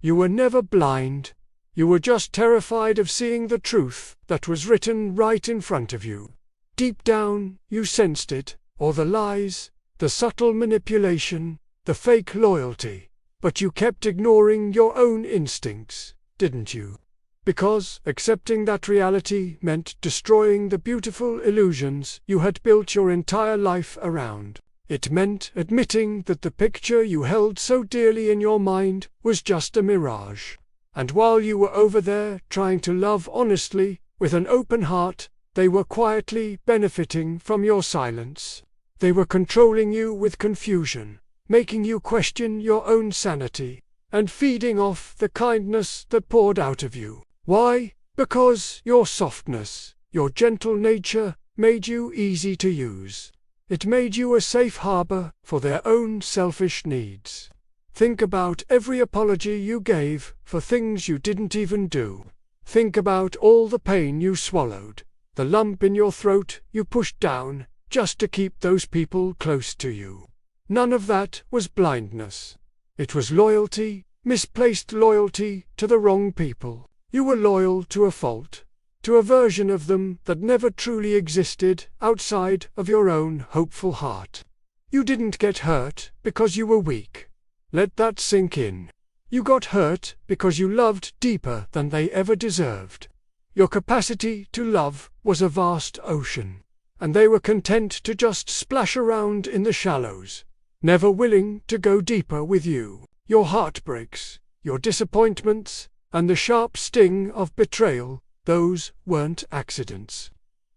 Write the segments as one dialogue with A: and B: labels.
A: You were never blind. You were just terrified of seeing the truth that was written right in front of you. Deep down, you sensed it, or the lies, the subtle manipulation, the fake loyalty. But you kept ignoring your own instincts, didn't you? Because accepting that reality meant destroying the beautiful illusions you had built your entire life around. It meant admitting that the picture you held so dearly in your mind was just a mirage. And while you were over there trying to love honestly, with an open heart, they were quietly benefiting from your silence. They were controlling you with confusion, making you question your own sanity, and feeding off the kindness that poured out of you. Why? Because your softness, your gentle nature, made you easy to use. It made you a safe harbor for their own selfish needs. Think about every apology you gave for things you didn't even do. Think about all the pain you swallowed, the lump in your throat you pushed down, just to keep those people close to you. None of that was blindness. It was loyalty, misplaced loyalty to the wrong people. You were loyal to a fault, to a version of them that never truly existed outside of your own hopeful heart. You didn't get hurt because you were weak. Let that sink in. You got hurt because you loved deeper than they ever deserved. Your capacity to love was a vast ocean, and they were content to just splash around in the shallows, never willing to go deeper with you. Your heartbreaks, your disappointments, and the sharp sting of betrayal, those weren't accidents.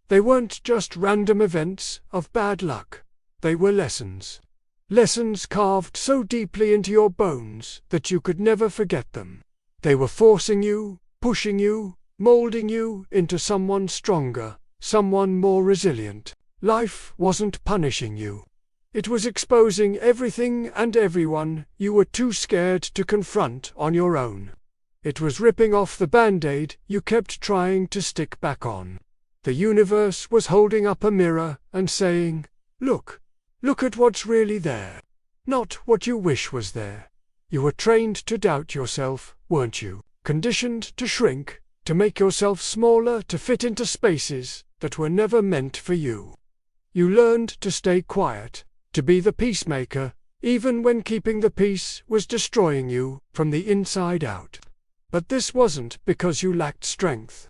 A: They weren't just random events of bad luck. They were lessons. Lessons carved so deeply into your bones that you could never forget them. They were forcing you, pushing you, molding you into someone stronger, someone more resilient. Life wasn't punishing you. It was exposing everything and everyone you were too scared to confront on your own. It was ripping off the band-aid you kept trying to stick back on. The universe was holding up a mirror and saying, "Look, look at what's really there. Not what you wish was there." You were trained to doubt yourself, weren't you? Conditioned to shrink, to make yourself smaller to fit into spaces that were never meant for you. You learned to stay quiet, to be the peacemaker, even when keeping the peace was destroying you from the inside out. But this wasn't because you lacked strength.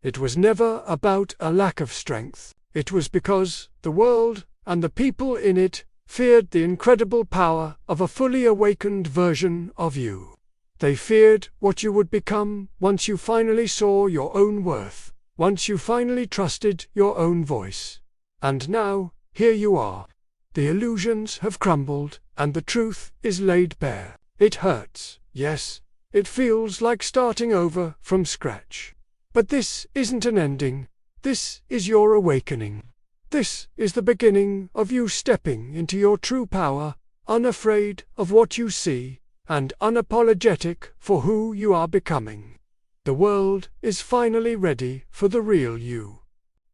A: It was never about a lack of strength. It was because the world and the people in it feared the incredible power of a fully awakened version of you. They feared what you would become once you finally saw your own worth, once you finally trusted your own voice. And now, here you are. The illusions have crumbled, and the truth is laid bare. It hurts, yes. It feels like starting over from scratch. But this isn't an ending. This is your awakening. This is the beginning of you stepping into your true power, unafraid of what you see, and unapologetic for who you are becoming. The world is finally ready for the real you.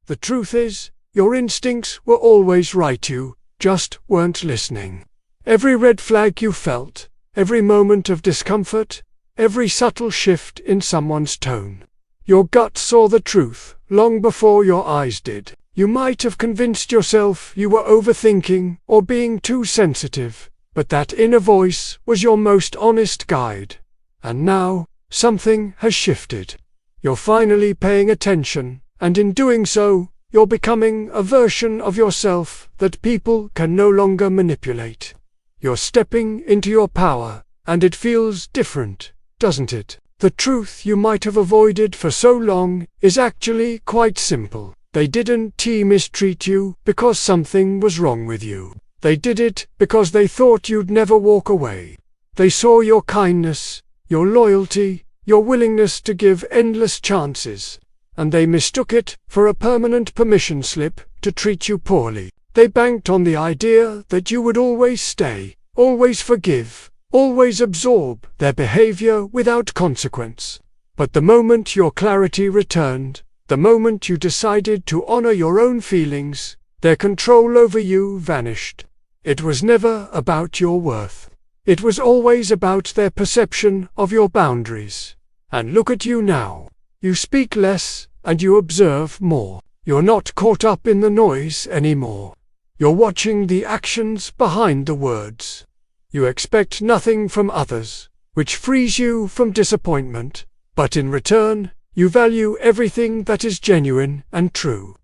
A: The truth is, your instincts were always right, you just weren't listening. Every red flag you felt, every moment of discomfort, every subtle shift in someone's tone. Your gut saw the truth long before your eyes did. You might have convinced yourself you were overthinking or being too sensitive, but that inner voice was your most honest guide. And now, something has shifted. You're finally paying attention, and in doing so, you're becoming a version of yourself that people can no longer manipulate. You're stepping into your power, and it feels different, doesn't it? The truth you might have avoided for so long is actually quite simple. They didn't mistreat you because something was wrong with you. They did it because they thought you'd never walk away. They saw your kindness, your loyalty, your willingness to give endless chances, and they mistook it for a permanent permission slip to treat you poorly. They banked on the idea that you would always stay, always forgive, always absorb their behavior without consequence. But the moment your clarity returned, the moment you decided to honor your own feelings, their control over you vanished. It was never about your worth. It was always about their perception of your boundaries. And look at you now. You speak less, and you observe more. You're not caught up in the noise anymore. You're watching the actions behind the words. You expect nothing from others, which frees you from disappointment, but in return, you value everything that is genuine and true.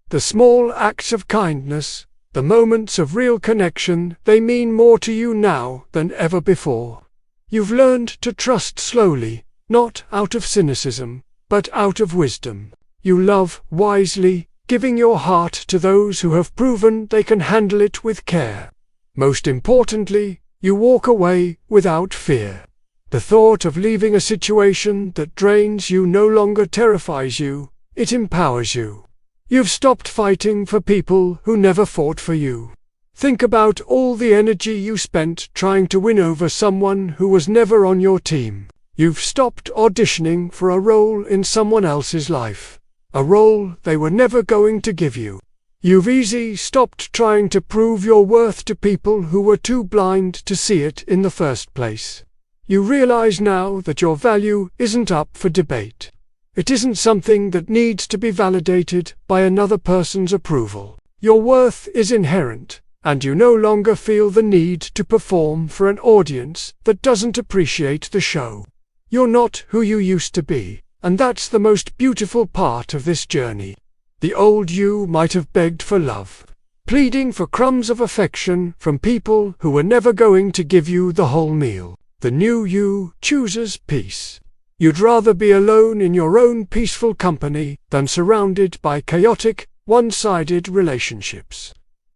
A: The small acts of kindness, the moments of real connection, they mean more to you now than ever before. You've learned to trust slowly, not out of cynicism, but out of wisdom. You love wisely, giving your heart to those who have proven they can handle it with care. Most importantly, you walk away without fear. The thought of leaving a situation that drains you no longer terrifies you, it empowers you. You've stopped fighting for people who never fought for you. Think about all the energy you spent trying to win over someone who was never on your team. You've stopped auditioning for a role in someone else's life, a role they were never going to give you. You've stopped trying to prove your worth to people who were too blind to see it in the first place. You realize now that your value isn't up for debate. It isn't something that needs to be validated by another person's approval. Your worth is inherent, and you no longer feel the need to perform for an audience that doesn't appreciate the show. You're not who you used to be, and that's the most beautiful part of this journey. The old you might have begged for love, pleading for crumbs of affection from people who were never going to give you the whole meal. The new you chooses peace. You'd rather be alone in your own peaceful company than surrounded by chaotic, one-sided relationships.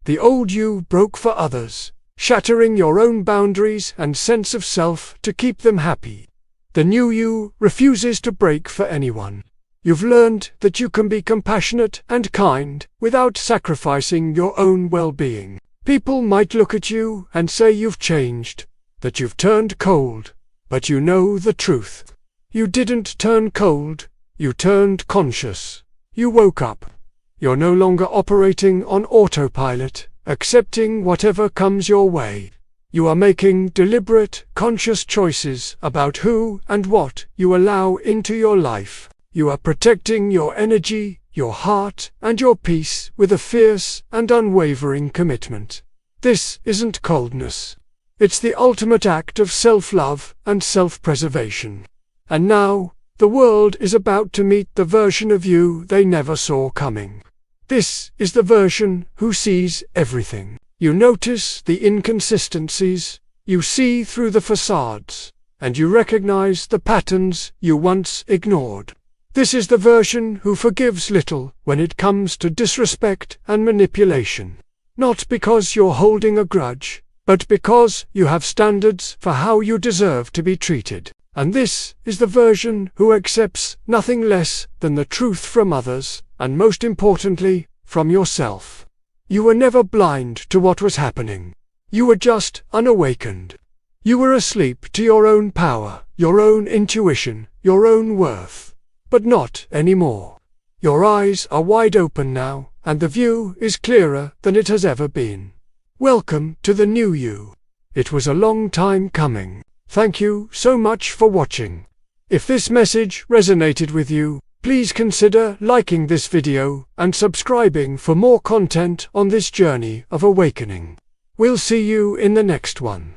A: The old you broke for others, shattering your own boundaries and sense of self to keep them happy. The new you refuses to break for anyone. You've learned that you can be compassionate and kind without sacrificing your own well-being. People might look at you and say you've changed, that you've turned cold, but you know the truth. You didn't turn cold, you turned conscious. You woke up. You're no longer operating on autopilot, accepting whatever comes your way. You are making deliberate, conscious choices about who and what you allow into your life. You are protecting your energy, your heart, and your peace with a fierce and unwavering commitment. This isn't coldness. It's the ultimate act of self-love and self-preservation. And now, the world is about to meet the version of you they never saw coming. This is the version who sees everything. You notice the inconsistencies, you see through the facades, and you recognize the patterns you once ignored. This is the version who forgives little when it comes to disrespect and manipulation. Not because you're holding a grudge, but because you have standards for how you deserve to be treated. And this is the version who accepts nothing less than the truth from others, and most importantly, from yourself. You were never blind to what was happening. You were just unawakened. You were asleep to your own power, your own intuition, your own worth. But not anymore. Your eyes are wide open now, and the view is clearer than it has ever been. Welcome to the new you. It was a long time coming. Thank you so much for watching. If this message resonated with you, please consider liking this video and subscribing for more content on this journey of awakening. We'll see you in the next one.